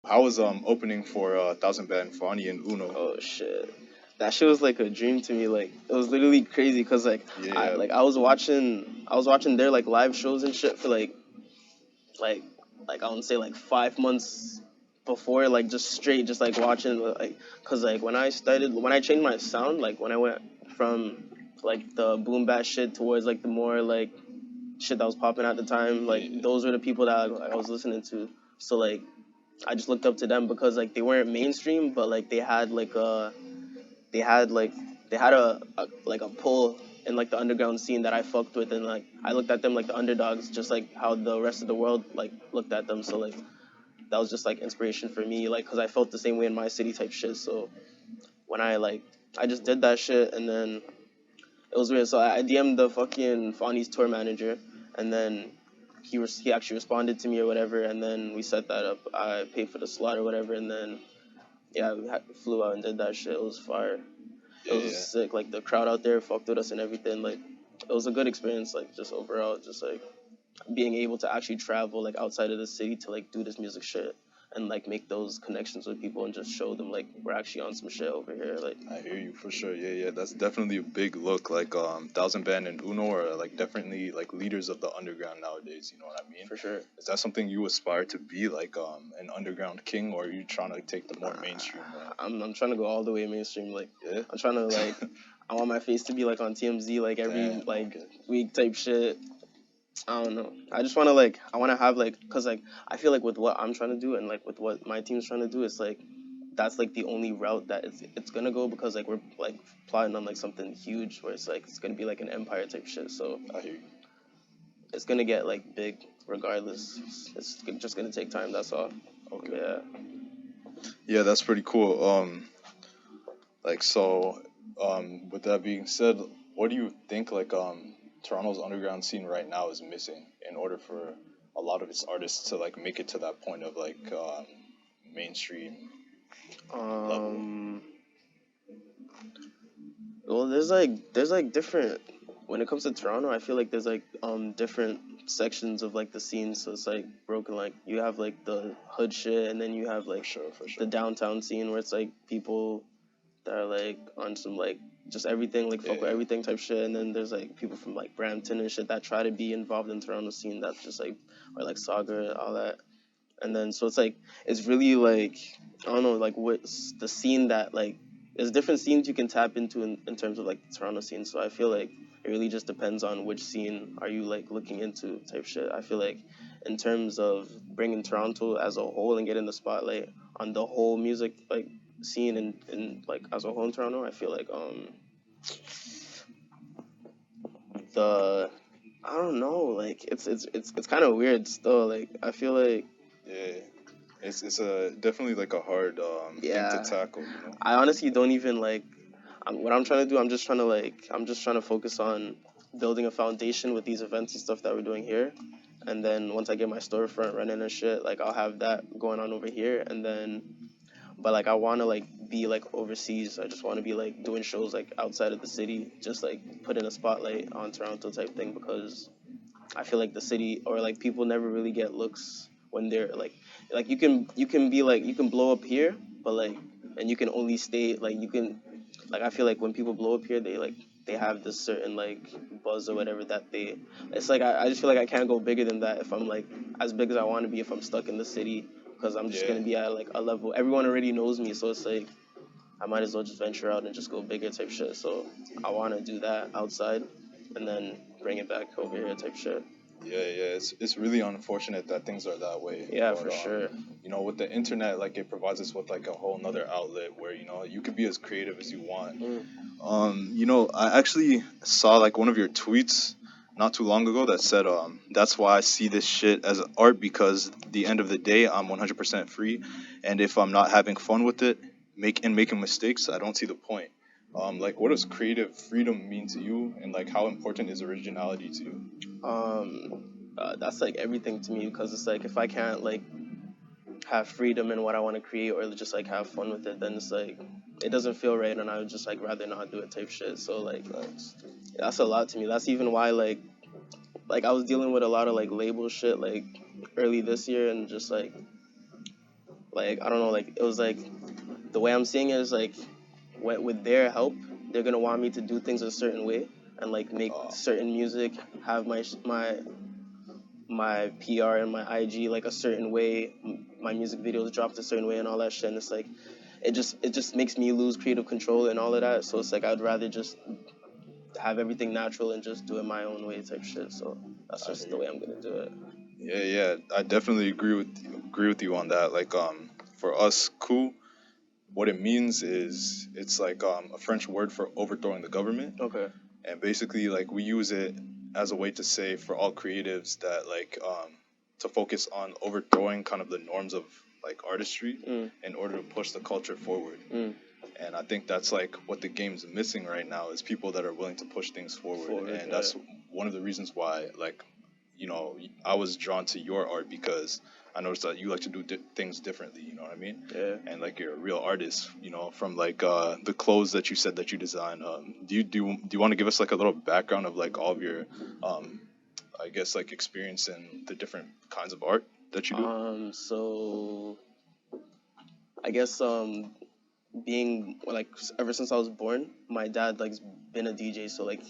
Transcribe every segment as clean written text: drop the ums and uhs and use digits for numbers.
How was opening for Thouxanbanfauni and Uno? Oh shit. That shit was like a dream to me. Like it was literally crazy because Yeah, I was watching their like live shows and shit for like I want to say like 5 months before, like just straight, just like watching like, cause like when I changed my sound, like when I went from like the boom bap shit towards like the more like shit that was popping at the time, like yeah, those were the people that I was listening to. So like I just looked up to them because like they weren't mainstream, but like they had like they had a like a pull in like the underground scene that I fucked with, and like I looked at them like the underdogs, just like how the rest of the world like looked at them. So like that was just like inspiration for me, like because I felt the same way in my city type shit. So when I just did that shit, and then it was weird. So I DM'd the fucking Fawny's tour manager, and then he actually responded to me or whatever, and then we set that up. I paid for the slot or whatever, and then yeah, flew out and did that shit. It was fire. It yeah, was yeah. sick. Like the crowd out there fucked with us and everything. Like it was a good experience. Like just overall, just like being able to actually travel like outside of the city to like do this music shit and like make those connections with people and just show them like we're actually on some shit over here. Like I hear you for sure. Yeah, yeah. That's definitely a big look. Like Thousand Band and Uno are like definitely like leaders of the underground nowadays. You know what I mean? for sure. Is that something you aspire to be, like an underground king, or are you trying to take the more mainstream route? I'm trying to go all the way mainstream. Like Yeah. I'm trying to like I want my face to be like on TMZ like every Damn. like Okay. week type shit. I don't know. I just want to like I want to have like cuz like I feel like with what I'm trying to do and like with what my team's trying to do, it's like that's like the only route that it's gonna go, because like we're like plotting on like something huge where it's like it's gonna be like an empire type shit. So I hear you. it's gonna get like big regardless. It's just gonna take time. That's all. Okay. Yeah. Yeah, that's pretty cool. Like so, with that being said, what do you think like Toronto's underground scene right now is missing in order for a lot of its artists to like make it to that point of like mainstream level? Um. Well, there's like different. When it comes to Toronto, I feel like there's like different sections of like the scene. So it's like broken. Like you have like the hood shit, and then you have For like sure, for the sure. downtown scene where it's like people that are like on some like just everything, like Yeah, fuck with yeah, everything type shit. And then there's like people from like Brampton and shit that try to be involved in Toronto scene. That's just like, or like Saga and all that. And then so it's like it's really like I don't know like what's the scene that like there's different scenes you can tap into in terms of like the Toronto scene. So I feel like it really just depends on which scene are you like looking into type shit. I feel like in terms of bringing Toronto as a whole and getting the spotlight on the whole music like scene and like as a whole in Toronto, I feel like the I don't know, like it's kind of weird still. Like I feel like yeah. It's a definitely like a hard thing to yeah, tackle. You know. I honestly don't even like. What I'm trying to do, I'm just trying to focus on building a foundation with these events and stuff that we're doing here, and then once I get my storefront running and shit, like I'll have that going on over here, and then, but like I want to like be like overseas. I just want to be like doing shows like outside of the city, just like putting a spotlight on Toronto type thing, because I feel like the city or like people never really get looks when they're like you can be like you can blow up here, but like and you can only stay like you can like I feel like when people blow up here, they have this certain like buzz or whatever that they. It's like I just feel like I can't go bigger than that if I'm like as big as I want to be if I'm stuck in the city, because I'm just Yeah. gonna be at like a level everyone already knows me, so it's like I might as well just venture out and just go bigger type shit. So I want to do that outside and then bring it back over here type shit. Yeah, yeah, it's really unfortunate that things are that way. Yeah, But for sure. you know, with the internet, like it provides us with like a whole nother outlet where you know you could be as creative as you want. Mm. You know, I actually saw like one of your tweets not too long ago that said, that's why I see this shit as art, because the end of the day I'm 100% free, and if I'm not having fun with it, making mistakes, I don't see the point. Like, what does creative freedom mean to you, and like how important is originality to you? That's like everything to me, because it's like if I can't like have freedom in what I want to create or just like have fun with it, then it's like it doesn't feel right, and I would just like rather not do it type shit. So like Facts. that's a lot to me. That's even why like I was dealing with a lot of like label shit like early this year, and just like I don't know, like it was like the way I'm seeing it is like with their help, they're gonna want me to do things a certain way and like make certain music, have my PR and my IG like a certain way, my music videos dropped a certain way and all that shit. And it's like it just makes me lose creative control and all of that. So it's like I'd rather just have everything natural and just do it my own way type shit. So that's just the way I'm gonna do it. Yeah, I definitely agree with you on that. Like, for us, coup, what it means is it's like a French word for overthrowing the government, Okay. and basically like we use it as a way to say for all creatives that like to focus on overthrowing kind of the norms of like artistry in order to push the culture forward. And I think that's like what the game's missing right now is people that are willing to push things forward. And that's one of the reasons why, like, you know, I was drawn to your art because I noticed that you like to do things differently. You know what I mean? Yeah. And like you're a real artist. You know, from like the clothes that you said that you design. Do you want to give us like a little background of like all of your, I guess like experience in the different kinds of art that you do? So I guess being like ever since I was born, my dad like's been a DJ. So like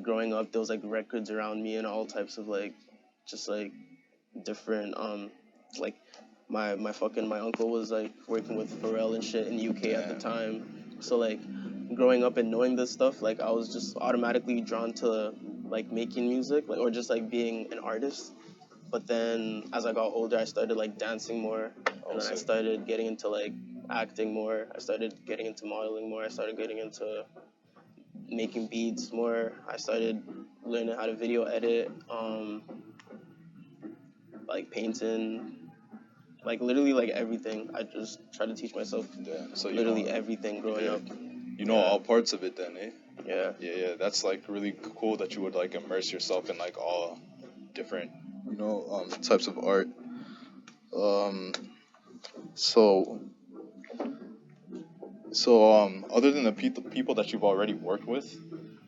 growing up, there was like records around me and all types of like just like different like my uncle was like working with Pharrell and shit in UK at the time. So like growing up and knowing this stuff, like I was just automatically drawn to like making music, like or just like being an artist. But then as I got older, I started like dancing more, and then I started getting into like acting more. I started getting into modeling more. I started getting into making beats more. I started learning how to video edit, like painting, like literally like everything. I just try to teach myself So literally everything growing up. You know all parts of it then, eh? Yeah. Yeah. That's like really cool that you would like immerse yourself in like all different, types of art. Um, so other than the people that you've already worked with,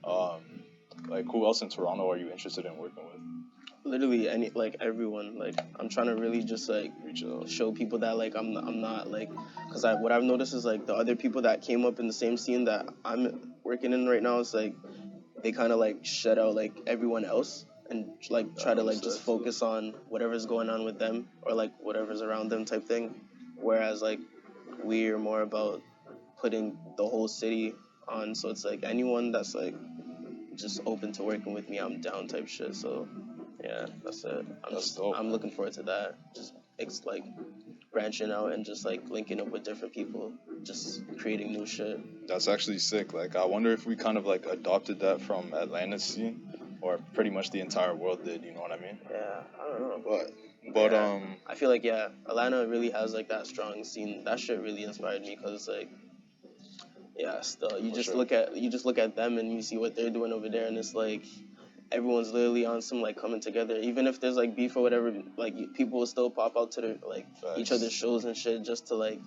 um, like who else in Toronto are you interested in working with? Literally any like everyone. Like I'm trying to really just like Reach out. show people that like I'm not like, because what I've noticed is like the other people that came up in the same scene that I'm working in right now is like they kind of like shut out like everyone else and like try to like just focus on whatever's going on with them or like whatever's around them type thing, whereas like we're more about putting the whole city on. So it's like anyone that's like just open to working with me, I'm down type shit. So yeah, that's it. I'm looking forward to that. Just it's like branching out and just like linking up with different people, just creating new shit. That's actually sick. Like I wonder if we kind of like adopted that from Atlanta's scene, or pretty much the entire world did. You know what I mean? Yeah, I don't know. But yeah, I feel like Atlanta really has like that strong scene. That shit really inspired me because like still you just look at them and you see what they're doing over there and it's like everyone's literally on some like coming together. Even if there's like beef or whatever, like people will still pop out to their like each other's shows and shit just to like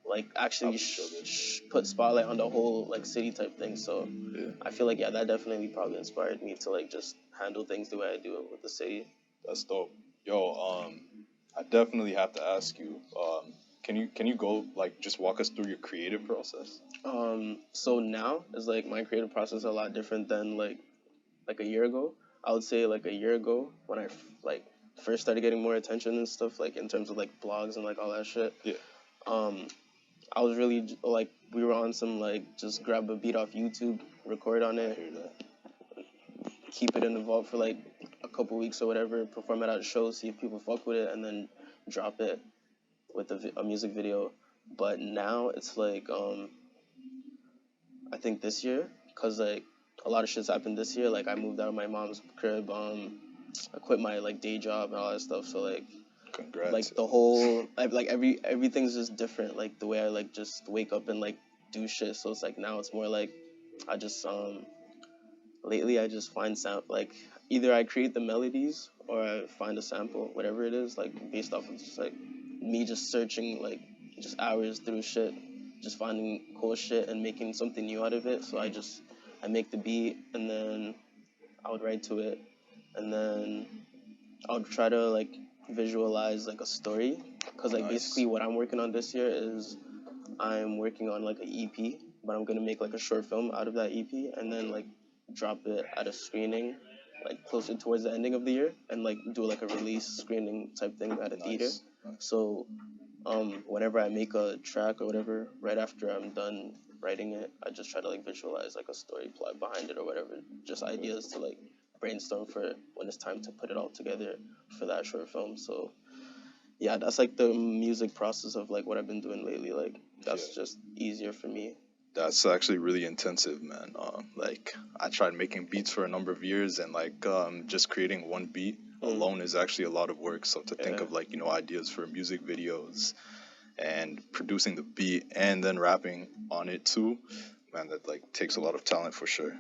like actually put spotlight on the whole like city type thing. So I feel like that definitely probably inspired me to like just handle things the way I do it with the city. That's dope. Yo, I definitely have to ask you. Can you go like just walk us through your creative process? So now is like my creative process is a lot different than like a year ago. I would say like a year ago when I like first started getting more attention and stuff like in terms of like blogs and like all that shit. Yeah. I was really like we were on some like just grab a beat off YouTube, record on it, keep it in the vault for like a couple weeks or whatever, perform it at a show, see if people fuck with it, and then drop it with a music video. But now it's like I think this year, cause like a lot of shit's happened this year. Like I moved out of my mom's crib. I quit my like day job and all that stuff. So like, congrats. Like the whole like everything's just different. Like the way I like just wake up and like do shit. So it's like now it's more like I just lately I just find sound like either I create the melodies or I find a sample, whatever it is, like based off of just like me just searching like just hours through shit, just finding cool shit and making something new out of it. So I make the beat and then I would write to it and then I would try to like visualize like a story because like basically what I'm working on this year is I'm working on like an EP, but I'm gonna make like a short film out of that EP and then like drop it at a screening like closer towards the ending of the year and like do like a release screening type thing at a theater. So whenever I make a track or whatever, right after I'm done writing it, I just try to like visualize like a story plot behind it or whatever, just ideas to like brainstorm for when it's time to put it all together for that short film. So yeah, that's like the music process of like what I've been doing lately. Like that's just easier for me. That's actually really intensive, man. Like I tried making beats for a number of years, and like just creating one beat alone is actually a lot of work. So to think of like ideas for music videos and producing the beat and then rapping on it too, man, that like takes a lot of talent for sure.